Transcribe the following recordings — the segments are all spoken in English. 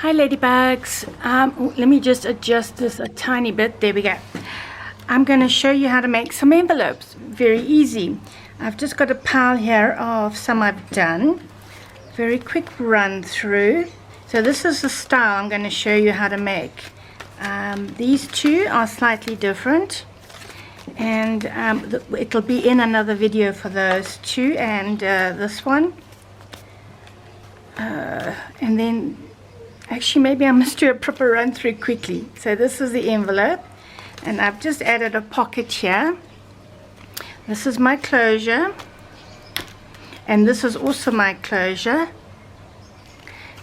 Hi ladybugs. Let me just adjust this a tiny bit. There we go. I'm going to show you how to make some envelopes. Very easy. I've just got a pile here of some I've done. Very quick run through. So this is the style I'm going to show you how to make. These two are slightly different, and it'll be in another video for those two and this one. And then actually maybe I must do a proper run through quickly. So this is the envelope, and I've just added a pocket here. This is my closure, and this is also my closure,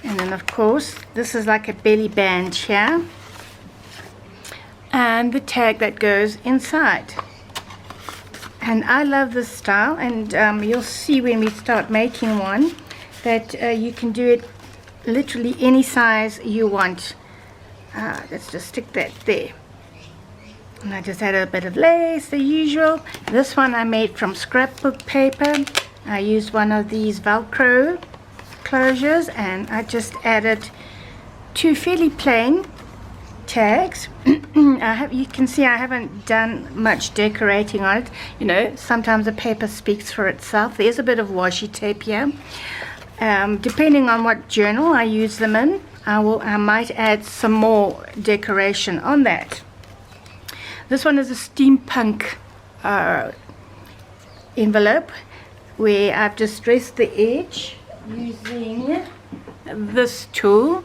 and then of course this is like a belly band here, and the tag that goes inside. And I love this style, and you'll see when we start making one that you can do it literally any size you want. Let's just stick that there. And I just added a bit of lace, the usual. This one I made from scrapbook paper. I used one of these Velcro closures, and I just added two fairly plain tags. You can see I haven't done much decorating on it. You know, sometimes the paper speaks for itself. There's a bit of washi tape here. Depending on what journal I use them in, I might add some more decoration on that. This one is a steampunk envelope, where I've just dressed the edge using this tool,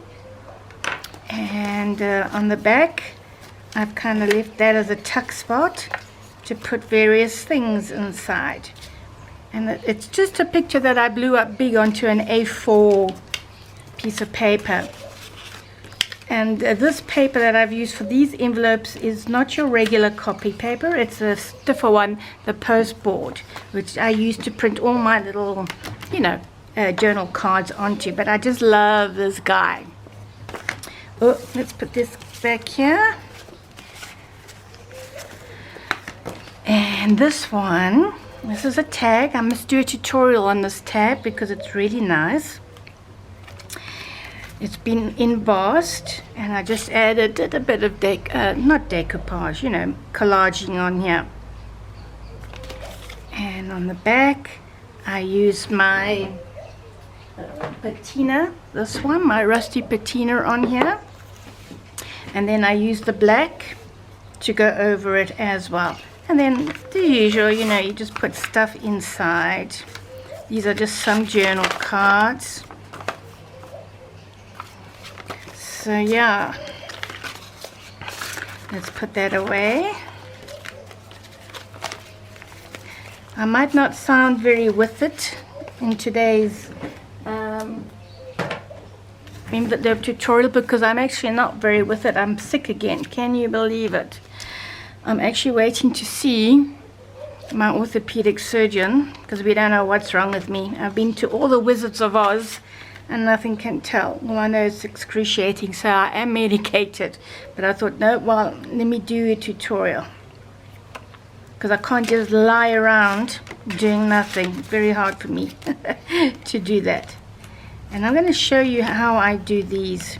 and on the back I've kind of left that as a tuck spot to put various things inside. And it's just a picture that I blew up big onto an A4 piece of paper. And this paper that I've used for these envelopes is not your regular copy paper. It's a stiffer one, the post board, which I use to print all my little, you know, journal cards onto. But I just love this guy. Oh, let's put this back here. And this one, this is a tag. I must do a tutorial on this tag because it's really nice. It's been embossed, and I just added a bit of not decoupage, you know, collaging on here. And on the back I used my patina, this one, my rusty patina on here, and then I used the black to go over it as well. And then the usual, you know, you just put stuff inside. These are just some journal cards. So yeah, let's put that away. I might not sound very with it in today's envelope tutorial because I'm actually not very with it. I'm sick again. Can you believe it? I'm actually waiting to see my orthopedic surgeon because we don't know what's wrong with me. I've been to all the Wizards of Oz and nothing can tell. Well, I know it's excruciating, so I am medicated. But I thought, no, well, let me do a tutorial, because I can't just lie around doing nothing. Very hard for me to do that. And I'm going to show you how I do these.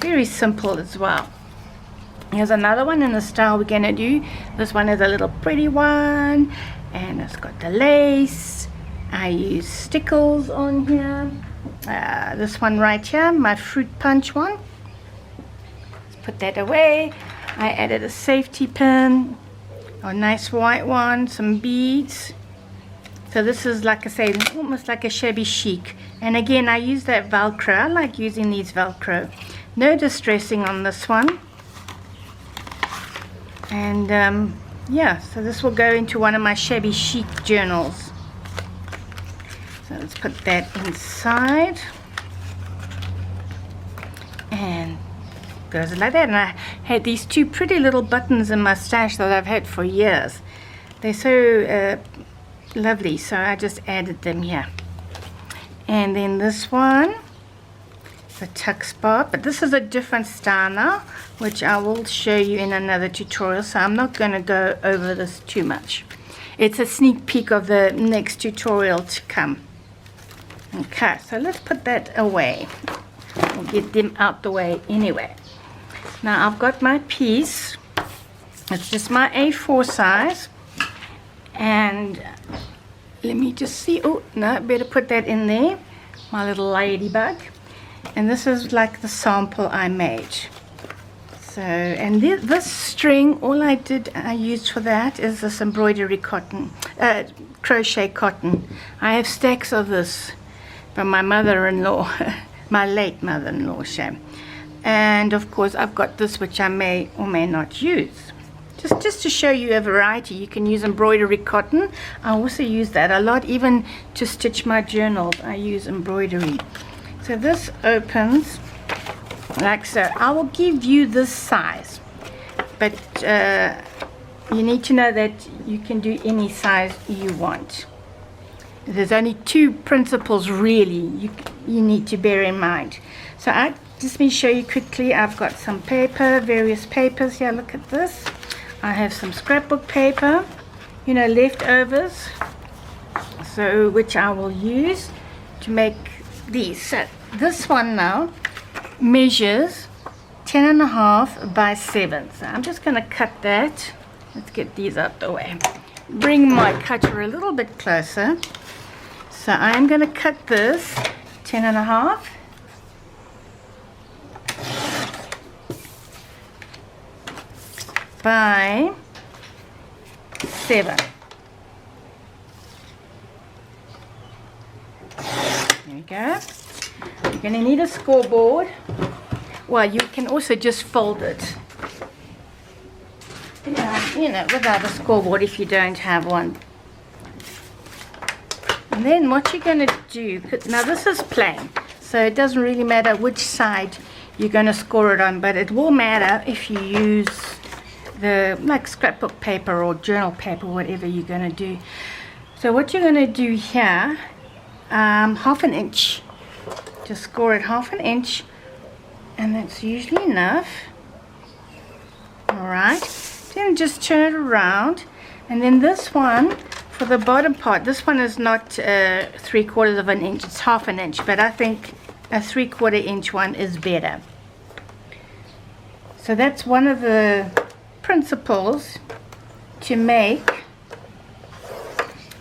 Very simple as well. Here's another one in the style we're going to do. This one is a little pretty one, and it's got the lace. I use stickles on here. This one right here, my fruit punch one. Let's put that away. I added a safety pin, a nice white one, some beads. So this is, like I say, almost like a shabby chic. And again, I use that Velcro. I like using these Velcro. No distressing on this one. And yeah, so this will go into one of my shabby chic journals. So let's put that inside, and goes like that. And I had these two pretty little buttons in my stash that I've had for years. They're so lovely, so I just added them here. And then this one, the tuck spot, but this is a different style now, which I will show you in another tutorial, so I'm not going to go over this too much. It's a sneak peek of the next tutorial to come. Okay, so let's put that away. We'll get them out the way anyway. Now I've got my piece. It's just my A4 size. And let me just see. Oh, no, better put that in there. My little ladybug. And this is like the sample I made. So, and this string, all I used for that is this embroidery cotton, crochet cotton. I have stacks of this from my mother-in-law, my late mother-in-law, Sham. And of course I've got this which I may or may not use. Just to show you a variety. You can use embroidery cotton. I also use that a lot, even to stitch my journals. I use embroidery. So this opens like so. I will give you this size, but you need to know that you can do any size you want. There's only two principles really you need to bear in mind. So let me show you quickly. I've got some paper, various papers here. Look at this. I have some scrapbook paper, you know, leftovers, so which I will use to make these. So this one now measures 10.5 by 7. So I'm just going to cut that. Let's get these out the way. Bring my cutter a little bit closer. So I'm going to cut this 10.5 by 7. There we go. You're going to need a scoreboard. Well, you can also just fold it. You know, without a scoreboard if you don't have one. And then what you're going to do, now this is plain, so it doesn't really matter which side you're going to score it on, but it will matter if you use the like scrapbook paper or journal paper, whatever you're going to do. So what you're going to do here, 1/2 inch, just score it 1/2 inch, and that's usually enough. Alright, then just turn it around, and then this one for the bottom part, this one is not 3/4 of an inch, it's 1/2 inch, but I think a 3/4 inch one is better. So that's one of the principles to make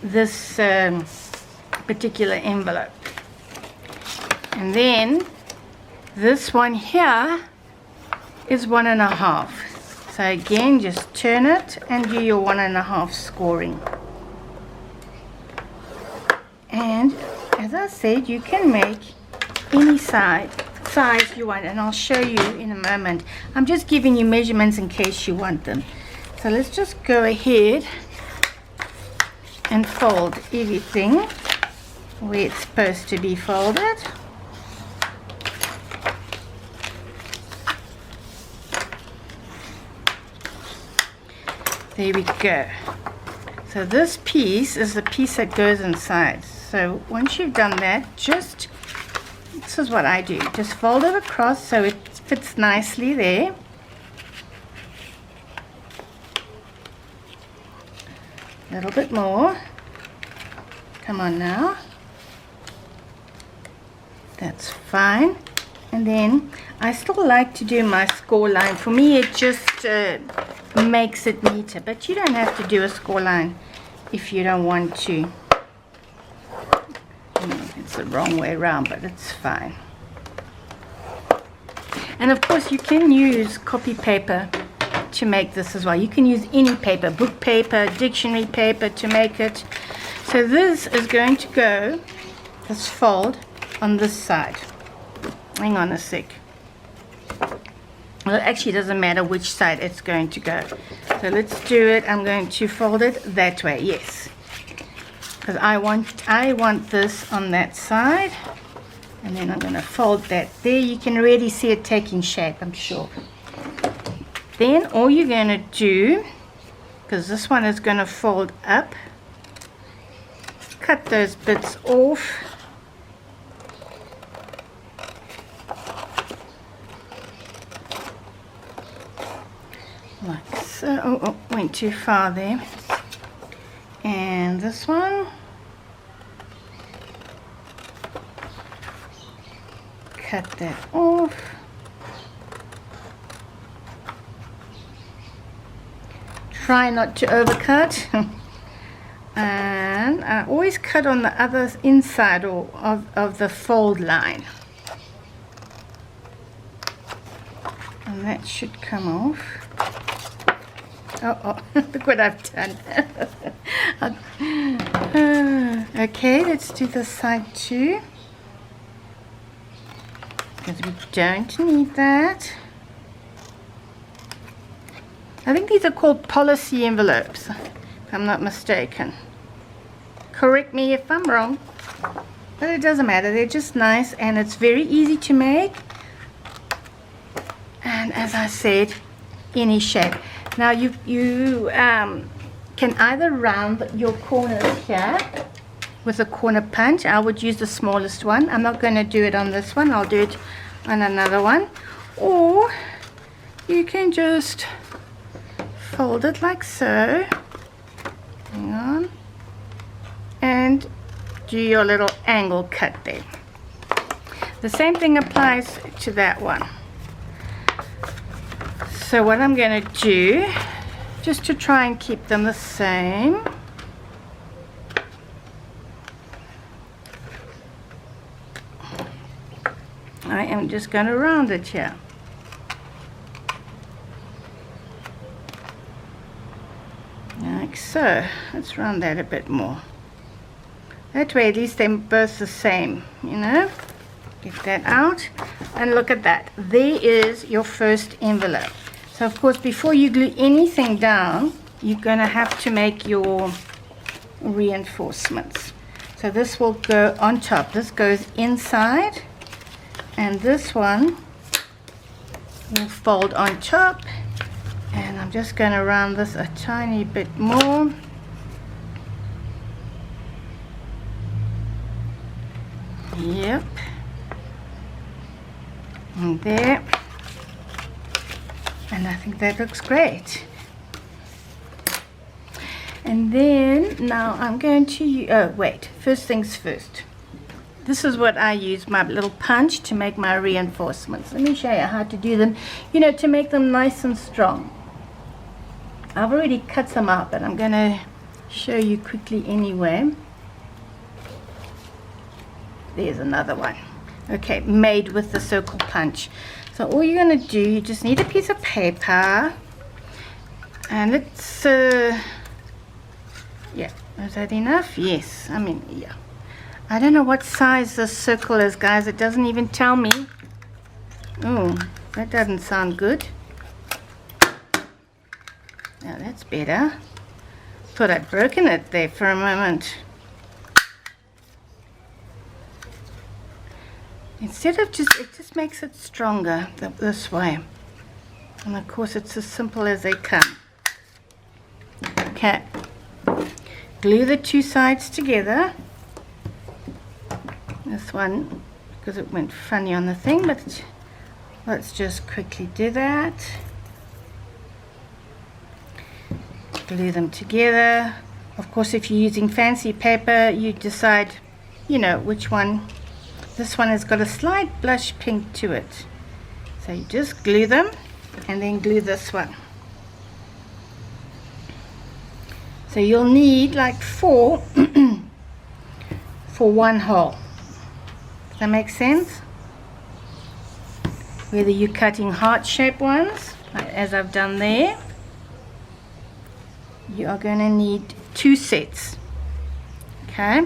this particular envelope. And then this one here is 1.5. So again, just turn it and do your 1.5 scoring. And as I said, you can make any size you want, and I'll show you in a moment. I'm just giving you measurements in case you want them. So let's just go ahead and fold everything where it's supposed to be folded. There we go. So this piece is the piece that goes inside. So once you've done that, this is what I do. Just fold it across so it fits nicely there. A little bit more. Come on now. That's fine. And then I still like to do my score line. For me, it just makes it neater. But you don't have to do a score line if you don't want to. It's the wrong way around, but it's fine. And of course you can use copy paper to make this as well. You can use any paper, book paper, dictionary paper to make it. So this is going to go, this fold on this side. Hang on a sec. Well, it actually doesn't matter which side it's going to go. So let's do it. I'm going to fold it that way, yes. Because I want this on that side, and then I'm going to fold that there. You can already see it taking shape, I'm sure. Then all you're going to do, because this one is going to fold up, cut those bits off. Like so. Oh, went too far there. And this one, cut that off. Try not to overcut. And I always cut on the other inside or of the fold line. And that should come off. Oh, look what I've done. Okay, let's do this side too. Because we don't need that. I think these are called policy envelopes, if I'm not mistaken. Correct me if I'm wrong. But it doesn't matter, they're just nice and it's very easy to make. And as I said, any shape. Now you can either round your corners here with a corner punch. I would use the smallest one. I'm not going to do it on this one. I'll do it on another one. Or you can just fold it like so. Hang on. And do your little angle cut there. The same thing applies to that one. So what I'm going to do, just to try and keep them the same, I am just going to round it here. Like so. Let's round that a bit more. That way at least they're both the same, you know. Get that out. And look at that. There is your first envelope. So of course before you glue anything down, you're going to have to make your reinforcements. So this will go on top. This goes inside. And this one will fold on top. And I'm just going to round this a tiny bit more. Yep. And there. And I think that looks great. And then now I'm going to, oh wait, first things first. This is what I use, my little punch, to make my reinforcements. Let me show you how to do them, you know, to make them nice and strong. I've already cut some out, but I'm going to show you quickly anyway. There's another one. Okay, made with the circle punch. So all you're going to do, you just need a piece of paper. And it's, yeah, is that enough? Yes, I mean, yeah. I don't know what size this circle is, guys. It doesn't even tell me. Oh, that doesn't sound good. Now that's better. Thought I'd broken it there for a moment. Instead of just, it just makes it stronger this way. And of course it's as simple as they come. Okay. Glue the two sides together. This one, because it went funny on the thing, but let's just quickly do that. Glue them together. Of course, if you're using fancy paper, you decide, you know, which one. This one has got a slight blush pink to it. So you just glue them and then glue this one. So you'll need like 4 for one hole. Does that make sense? Whether you're cutting heart-shaped ones, like as I've done there, you are going to need 2 sets. Okay?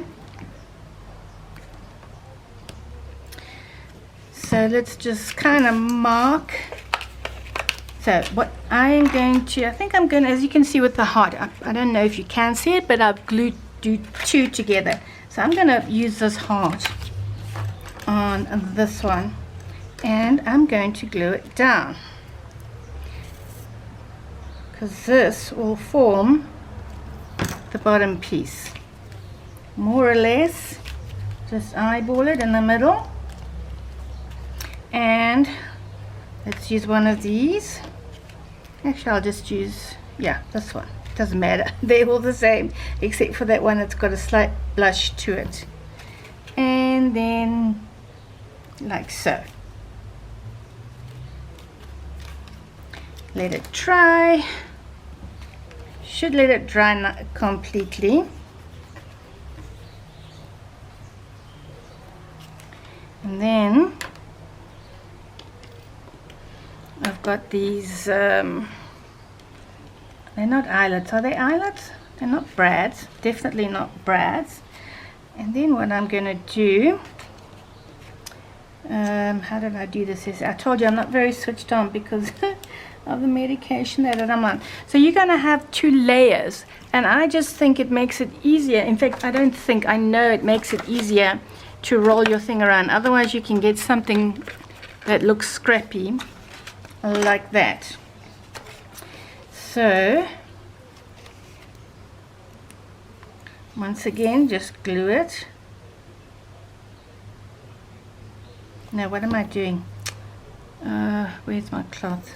So let's just kind of mark. So what I am going to, I think I'm going to, as you can see with the heart, I don't know if you can see it, but I've glued 2 together. So I'm going to use this heart on this one, and I'm going to glue it down, because this will form the bottom piece. More or less, just eyeball it in the middle. And let's use one of these. Actually, I'll just use, yeah, this one. Doesn't matter. They're all the same, except for that one that's got a slight blush to it. And then like so. Let it dry. Should let it dry completely. And then I've got these, they're not eyelets. Are they eyelets? They're not brads. Definitely not brads. And then what I'm going to do, how did I do this? I told you I'm not very switched on because of the medication that I'm on. So you're going to have 2 layers, and I just think it makes it easier. In fact, I don't think, I know it makes it easier to roll your thing around. Otherwise you can get something that looks scrappy like that. So once again, just glue it. Now what am I doing? Where's my cloth?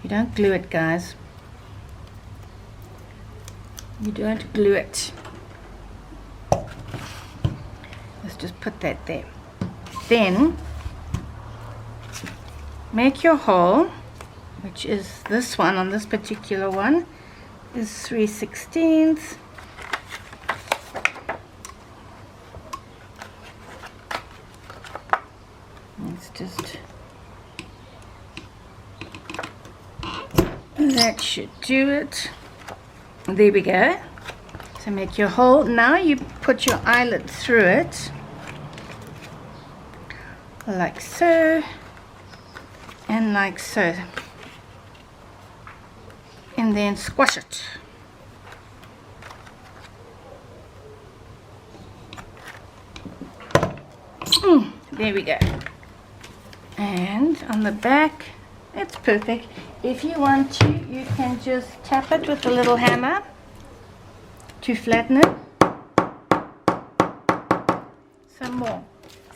You don't glue it, guys. You don't glue it. Let's just put that there. Then make your hole, which is this one. On this particular one is 3/16. Let's just, that should do it. There we go. So make your hole. Now you put your eyelet through it like so and like so, and then squash it. There we go. And on the back, it's perfect. If you want to, you can just tap it with a little hammer to flatten it. Some more.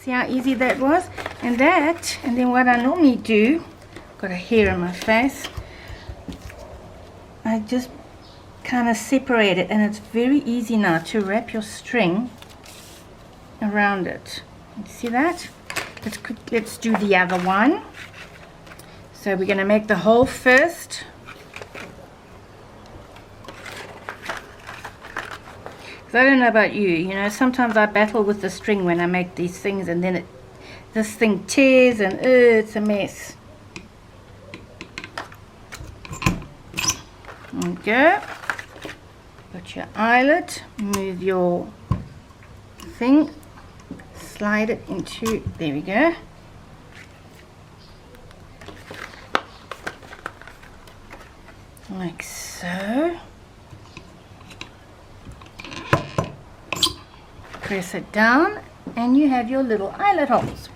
See how easy that was? And then what I normally do, got a hair on my face, I just kind of separate it, and it's very easy now to wrap your string around it. You see that? Let's do the other one. So we're going to make the hole first. Because I don't know about you, you know, sometimes I battle with the string when I make these things, and then this thing tears, and it's a mess. There you go. Put your eyelet, move your thing, slide it into, there we go. Like so. Press it down, and you have your little eyelet holes.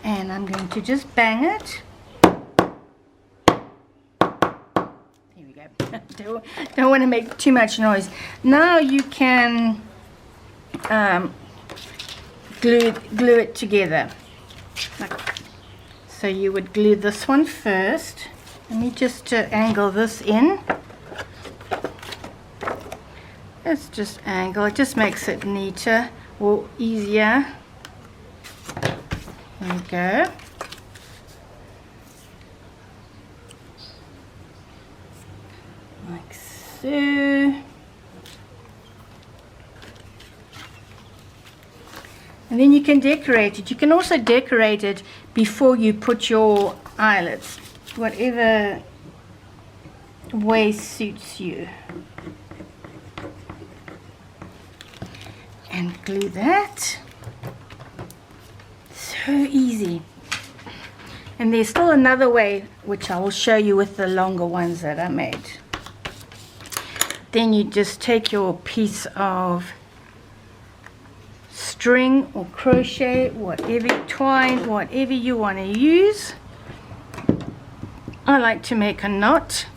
And I'm going to just bang it. There we go. Don't want to make too much noise. Now you can glue it together. So you would glue this one first. Let me just angle this in. Let's just angle. It just makes it neater or easier. There we go. Like so. And then you can decorate it. You can also decorate it before you put your eyelets, whatever way suits you. And glue that. So easy. And there's still another way, which I will show you with the longer ones that I made. Then you just take your piece of string or crochet, whatever, twine, whatever you want to use. I like to make a knot.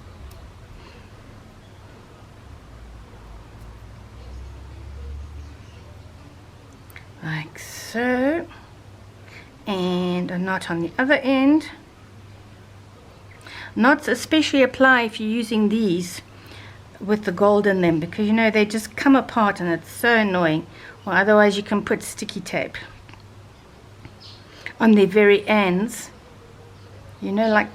Like so. And a knot on the other end. Knots especially apply if you're using these with the gold in them, because you know they just come apart and it's so annoying. Or otherwise you can put sticky tape on the very ends, you know, like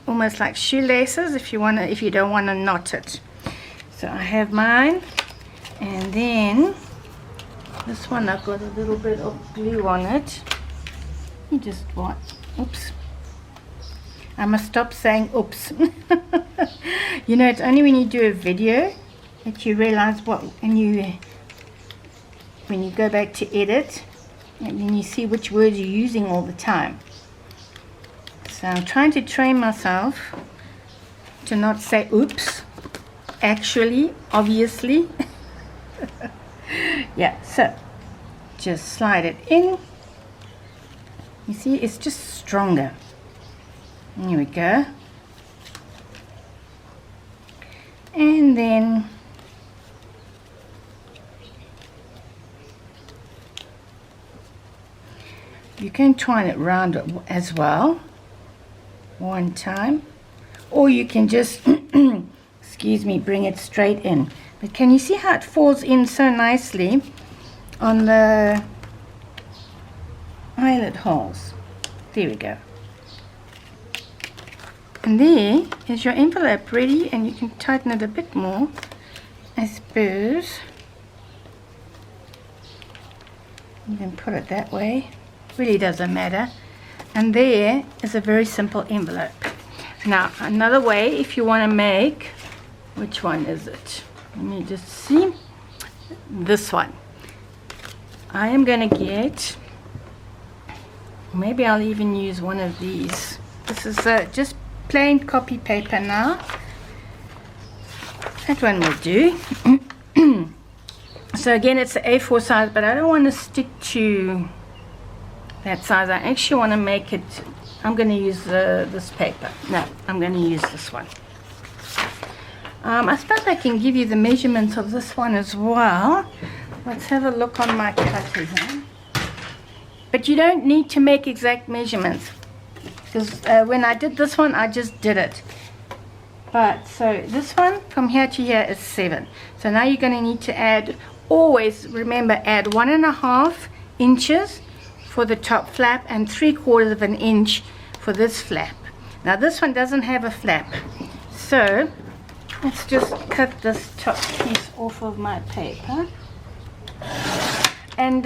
almost like shoelaces, if you don't want to knot it. So I have mine, and then this one I've got a little bit of glue on it. You just want, oops, I must stop saying oops. You know, it's only when you do a video that you realize what, and when you go back to edit, and then you see which words you're using all the time. So I'm trying to train myself to not say oops, actually, obviously. Yeah, so just slide it in. You see, it's just stronger. Here we go. And then you can twine it round it as well, one time, or you can just excuse me, bring it straight in. But can you see how it falls in so nicely on the eyelet holes? There we go. And there is your envelope ready, and you can tighten it a bit more, I suppose. You can put it that way, really doesn't matter. And there is a very simple envelope. Now another way, if you want to make, which one is it? Let me just see. This one. I am going to get, maybe I'll even use one of these. This is just plain copy paper now. That one will do. So again, it's the A4 size, but I don't want to stick to that size. I actually want to make it, I'm going to use this paper. No, I'm going to use this one. I suppose I can give you the measurements of this one as well. Let's have a look on my cutter here. But you don't need to make exact measurements, because when I did this one, I just did it. But so this one from here to here is 7. So now you're going to need to add, always remember, add 1.5 inches for the top flap and 3/4 of an inch for this flap. Now this one doesn't have a flap, so let's just cut this top piece off of my paper. And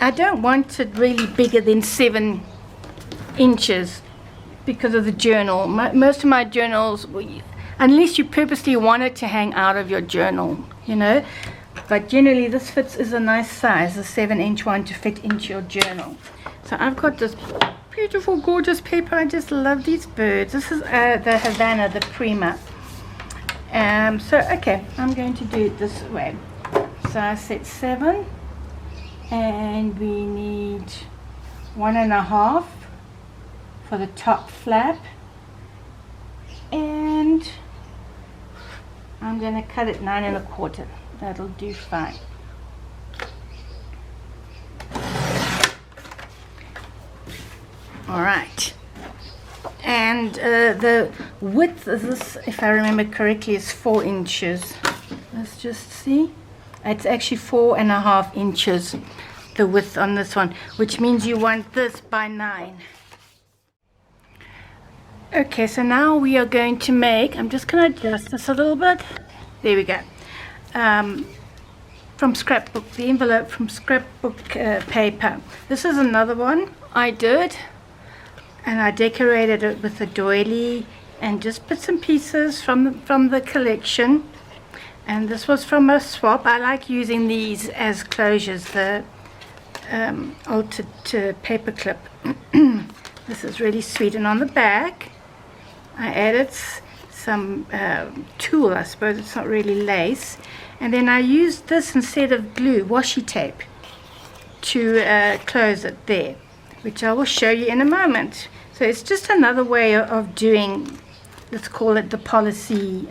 I don't want it really bigger than 7 inches because of the journal. Most of my journals, unless you purposely want it to hang out of your journal, you know, but generally this is a nice size, a 7-inch one to fit into your journal. So I've got this beautiful, gorgeous paper. I just love these birds. This is the Havana, the Prima. So okay, I'm going to do it this way. So I said 7, and we need 1.5 for the top flap, and I'm going to cut it 9.25. That'll do fine. All right. And the width of this, if I remember correctly, is 4 inches. Let's just see. It's actually 4.5 inches, the width on this one, which means you want this by 9. Okay, so now we are going to make, I'm just going to adjust this a little bit. There we go. From scrapbook, the envelope from scrapbook paper. This is another one I did, and I decorated it with a doily and just bits and pieces from the collection. And this was from a swap. I like using these as closures, the altered paper clip. This is really sweet. And on the back I added some tulle, I suppose it's not really lace, and then I used this instead of glue, washi tape, to close it there, which I will show you in a moment. So it's just another way of doing, let's call it the policy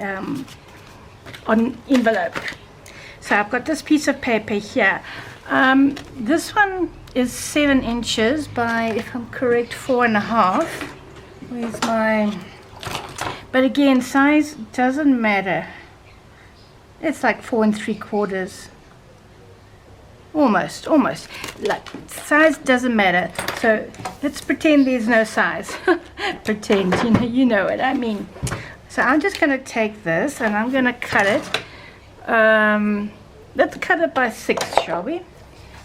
on envelope. So I've got this piece of paper here. This one is 7 inches by, if I'm correct, 4.5. Where's my, but again, size doesn't matter. It's like 4 3/4. Almost. Like, size doesn't matter. So let's pretend there's no size. Pretend, you know what I mean. So I'm just going to take this and I'm going to cut it. Let's cut it by 6, shall we?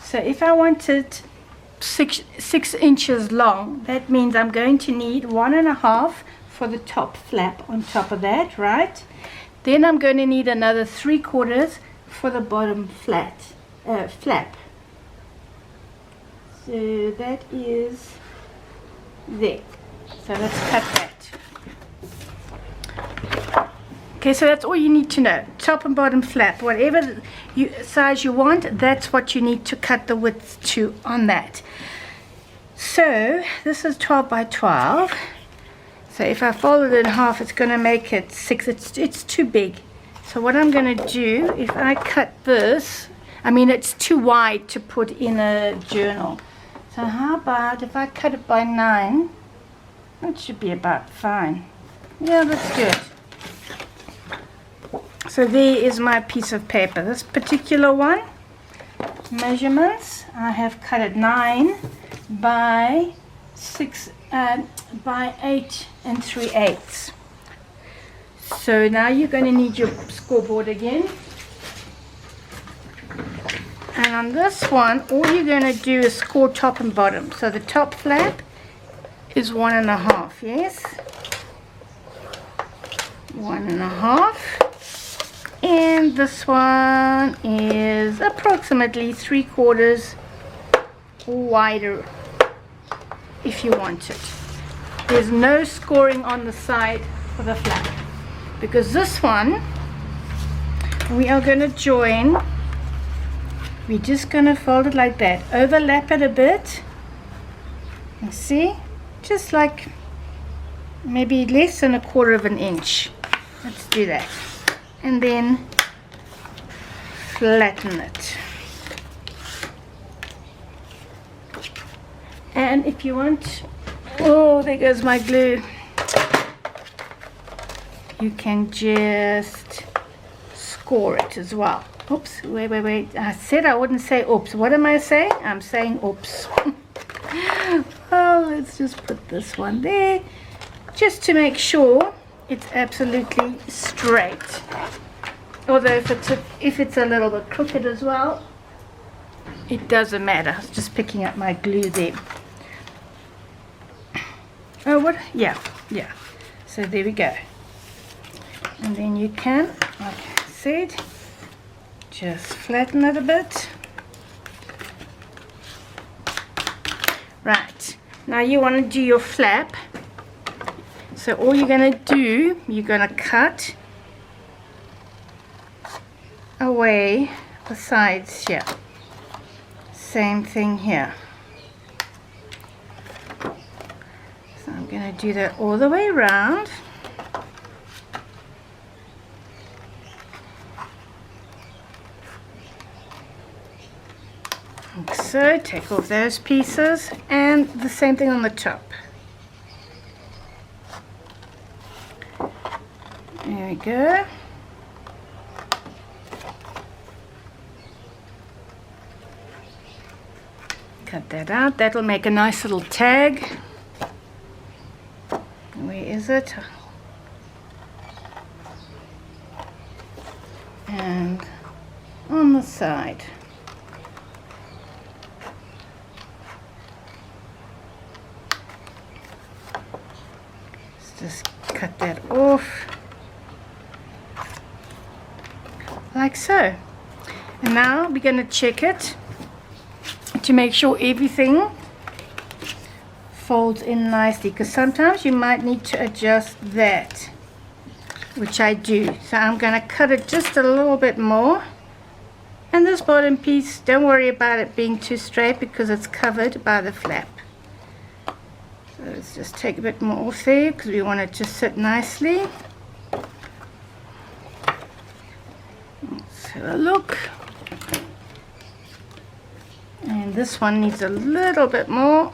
So if I want it 6 inches long, that means I'm going to need 1.5 for the top flap on top of that, right? Then I'm going to need another 3/4 for the bottom flap. So that is there. So let's cut that. Okay, so that's all you need to know. Top and bottom flap, whatever size you want, that's what you need to cut the width to on that. So this is 12 by 12. So if I fold it in half, it's going to make it 6. It's too big. So what I'm going to do, if I cut this, I mean it's too wide to put in a journal. So how about if I cut it by 9? That should be about fine. Yeah, that's good. So there is my piece of paper. This particular one, measurements, I have cut it 9 by 6 by 8 3/8. So now you're going to need your scoreboard again. And on this one, all you're going to do is score top and bottom. So the top flap is 1.5, yes? 1.5. And this one is approximately 3/4 wider if you want it. There's no scoring on the side for the flap, because this one we are going to join. We're just going to fold it like that, overlap it a bit, you see, just like maybe less than 1/4 inch. Let's do that, and then flatten it. And if you want, oh, there goes my glue, you can just score it as well. Oops, wait. I said I wouldn't say oops. What am I saying? I'm saying oops. Oh, let's just put this one there, just to make sure it's absolutely straight. Although if it's a little bit crooked as well, it doesn't matter. I was just picking up my glue there. Oh, what? Yeah. So there we go. And then you can, like I said, just flatten it a bit. Right, now you want to do your flap. So all you're going to do, you're going to cut away the sides here. Same thing here. So I'm going to do that all the way around. Like so, take off those pieces, and the same thing on the top. There we go. Cut that out. That'll make a nice little tag. Where is it? And on the side. Let's just cut that off. Like so. And now we're going to check it to make sure everything folds in nicely, because sometimes you might need to adjust that, which I do. So I'm going to cut it just a little bit more, and this bottom piece, don't worry about it being too straight because it's covered by the flap. So let's just take a bit more off there because we want it to sit nicely. Let's have a look. And this one needs a little bit more,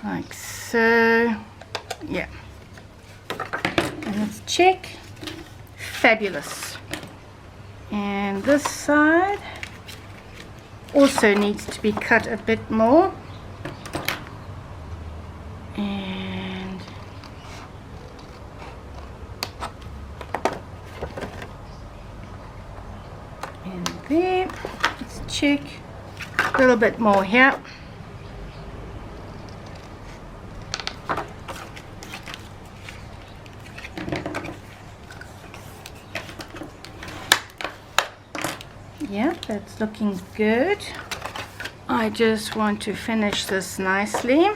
like so. Yeah. And let's check. Fabulous. And this side also needs to be cut a bit more. And there, let's check a little bit more here. Yeah, that's looking good. I just want to finish this nicely.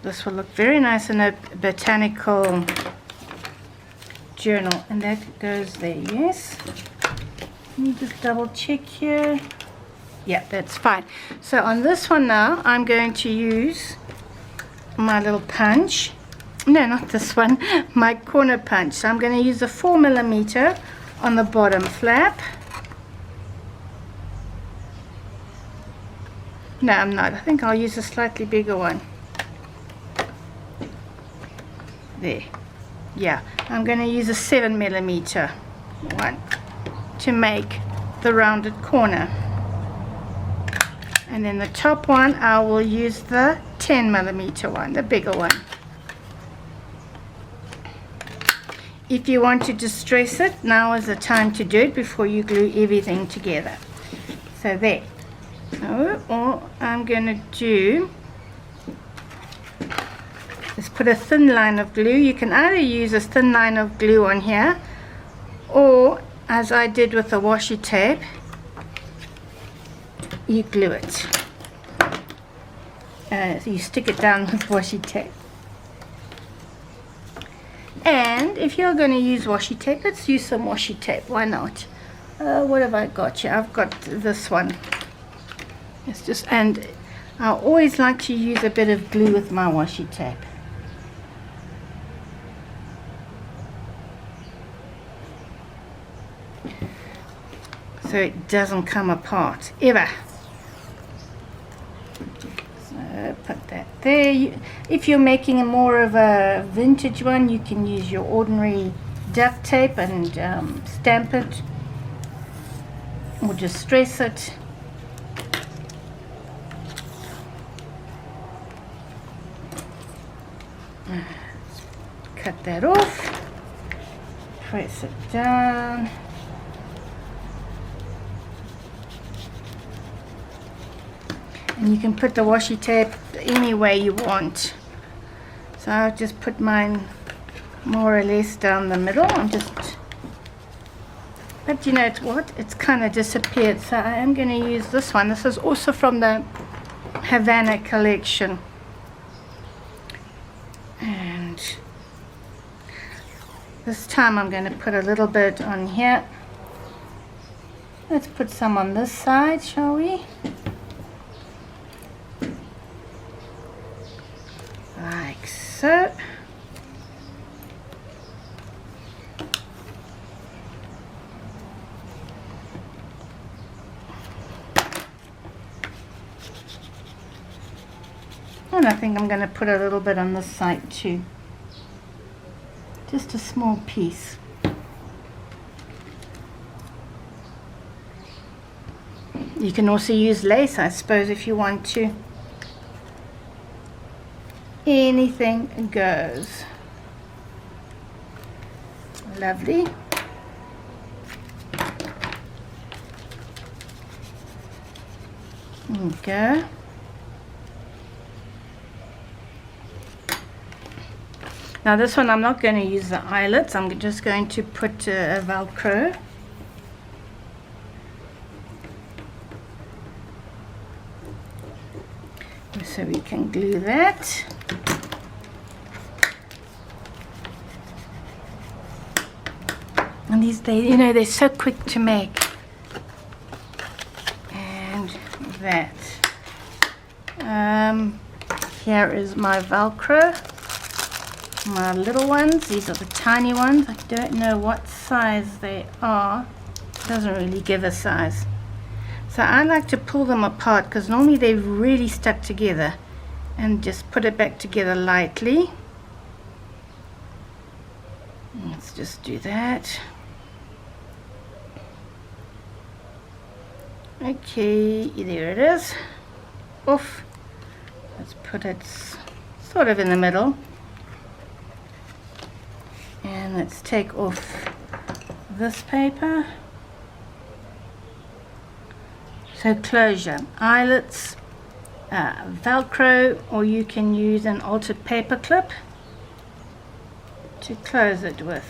This will look very nice in a botanical journal. And that goes there, yes. Let me just double check here. Yeah, that's fine. So on this one now, I'm going to use my little punch. No, not this one. My corner punch. So I'm going to use a 4mm on the bottom flap. No, I'm not. I think I'll use a slightly bigger one. There. Yeah, I'm going to use a 7mm one to make the rounded corner. And then the top one, I will use the 10mm one, the bigger one. If you want to distress it, now is the time to do it before you glue everything together. So there. So all I'm going to do is put a thin line of glue. You can either use a thin line of glue on here, or as I did with the washi tape, you glue it. So you stick it down with washi tape. And if you're going to use washi tape, let's use some washi tape. Why not? What have I got here? I've got this one. It's just, and I always like to use a bit of glue with my washi tape. So it doesn't come apart ever. So put that there. If you're making a more of a vintage one, you can use your ordinary duct tape and stamp it, or just stress it. Cut that off, press it down. And you can put the washi tape any way you want. So I'll just put mine more or less down the middle. But you know what? It's kind of disappeared. So I am going to use this one. This is also from the Havana collection. And this time I'm going to put a little bit on here. Let's put some on this side, shall we? Like so. And I think I'm going to put a little bit on this side too. Just a small piece. You can also use lace, I suppose, if you want to. Anything goes. Lovely. There we go. Now this one I'm not going to use the eyelets. I'm just going to put a Velcro. So we can glue that. And these, they're so quick to make. And that. Here is my Velcro. My little ones. These are the tiny ones. I don't know what size they are. It doesn't really give a size. So I like to pull them apart because normally they're really stuck together, and just put it back together lightly. Let's just do that. Okay, there it is. Oof. Let's put it sort of in the middle. And let's take off this paper. So closure, eyelets, Velcro, or you can use an altered paper clip to close it with.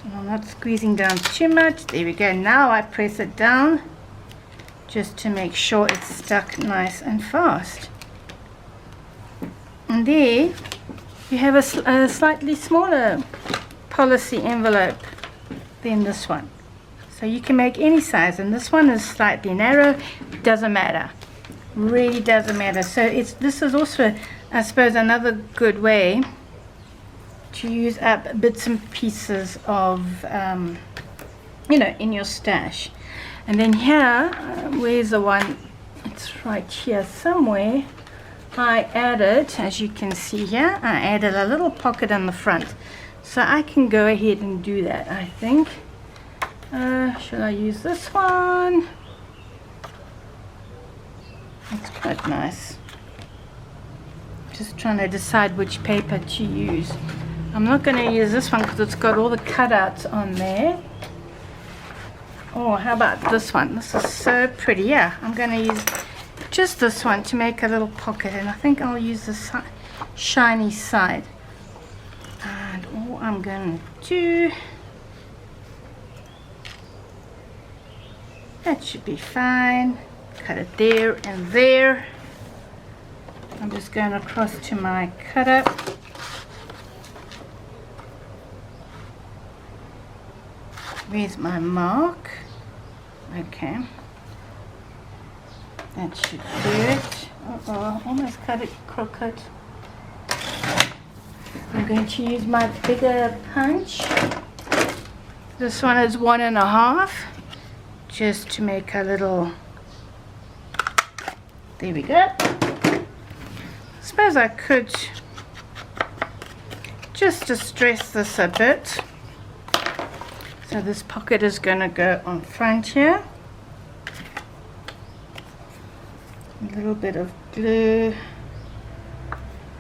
And I'm not squeezing down too much. There we go. Now I press it down just to make sure it's stuck nice and fast. And there you have a slightly smaller policy envelope than this one. So you can make any size, and this one is slightly narrow. Doesn't matter, really doesn't matter. So this is also, I suppose, another good way to use up bits and pieces of in your stash. And then here, where's the one? It's right here somewhere. I added, as you can see here, I added a little pocket in the front, so I can go ahead and do that. I think should I use this one? It's quite nice. Just trying to decide which paper to use. I'm not going to use this one because it's got all the cutouts on there. Oh, how about this one? This is so pretty. Yeah, I'm going to use just this one to make a little pocket, and I think I'll use the shiny side. And all I'm going to do, that should be fine. Cut it there and there. I'm just going across to my cutter. Where's my mark? Okay. That should do it. Uh-oh, almost cut it crooked. I'm going to use my bigger punch. This one is 1.5, just to make a little, there we go. I suppose I could just distress this a bit. So this pocket is going to go on front here. A little bit of glue,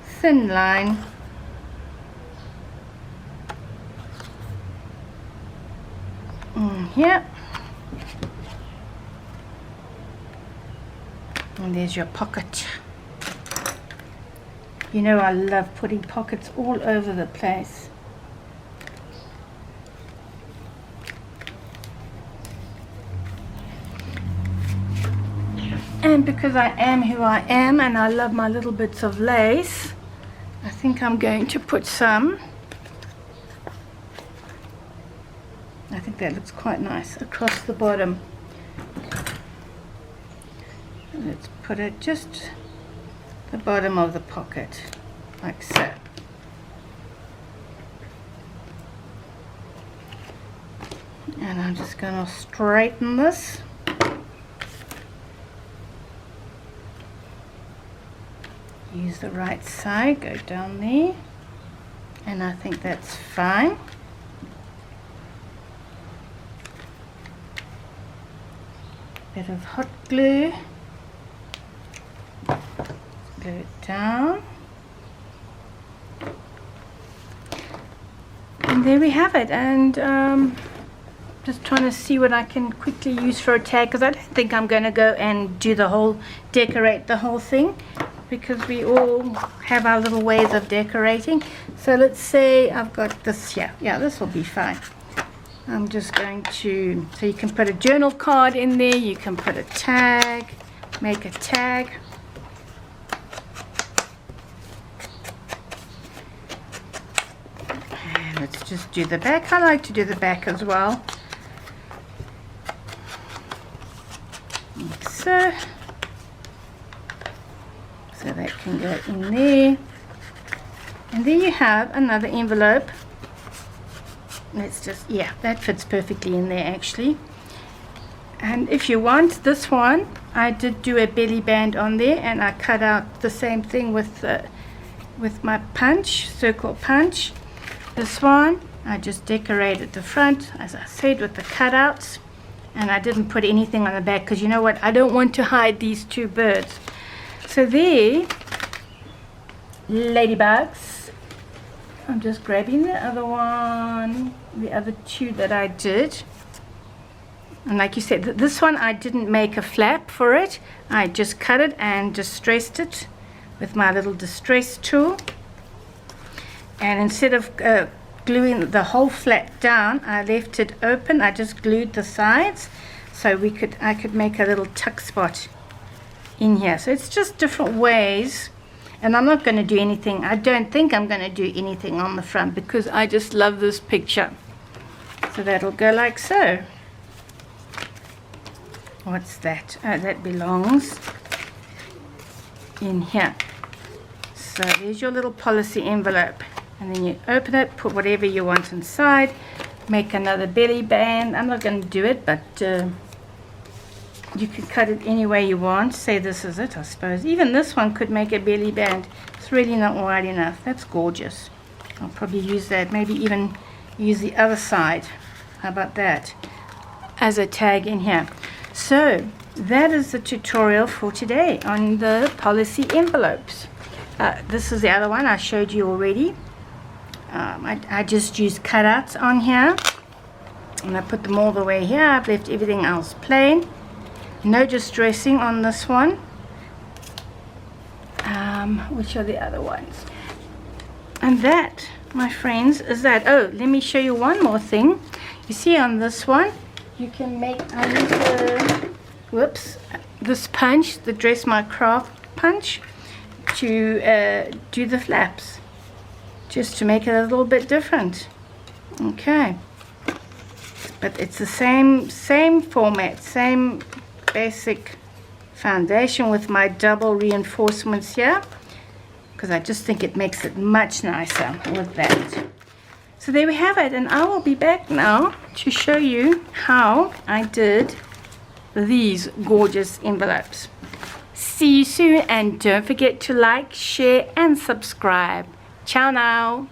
thin line. Here. And there's your pocket. You know I love putting pockets all over the place. And because I am who I am and I love my little bits of lace, I think I'm going to put some, I think that looks quite nice, across the bottom. Let's put it just the bottom of the pocket, like so. And I'm just going to straighten this. Use the right side, go down there, and I think that's fine. Bit of hot glue, glue it down, and there we have it. And just trying to see what I can quickly use for a tag, because I don't think I'm going to go and do the whole, decorate the whole thing, because we all have our little ways of decorating. So let's say I've got this here. Yeah, this will be fine. I'm just going to, so you can put a journal card in there, you can put a tag, make a tag. And let's just do the back. I like to do the back as well. Like so. So that can go in there. And there you have another envelope let's just, yeah, that fits perfectly in there actually. And if you want this one, I did do a belly band on there, and I cut out the same thing with my punch, circle punch. This one, I just decorated the front, as I said, with the cutouts, and I didn't put anything on the back because you know what, I don't want to hide these two birds. So there, ladybugs. I'm just grabbing the other one, the other two that I did. And like you said, this one I didn't make a flap for it. I just cut it and distressed it with my little distress tool. And instead of gluing the whole flat down, I left it open. I just glued the sides so I could make a little tuck spot in here. So it's just different ways. And I'm not going to do anything. I don't think I'm going to do anything on the front because I just love this picture. So that'll go like so. What's that? Oh, that belongs in here. So there's your little policy envelope, and then you open it, put whatever you want inside, make another belly band. I'm not going to do it, but you can cut it any way you want. Say this is it, I suppose. Even this one could make a belly band. It's really not wide enough. That's gorgeous. I'll probably use that, maybe even use the other side. How about that as a tag in here? So that is the tutorial for today on the policy envelopes. This is the other one I showed you already. I just used cutouts on here, and I put them all the way here. I've left everything else plain. No distressing on this one. Which are the other ones? And that, my friends, is that. Oh, let me show you one more thing. You see on this one, you can make, I use this punch, the Dress My Craft punch, to do the flaps, just to make it a little bit different. Okay, but it's the same format, same basic foundation with my double reinforcements here, because I just think it makes it much nicer with that. So there we have it, and I will be back now to show you how I did these gorgeous envelopes. See you soon, and don't forget to like, share and subscribe. Ciao now.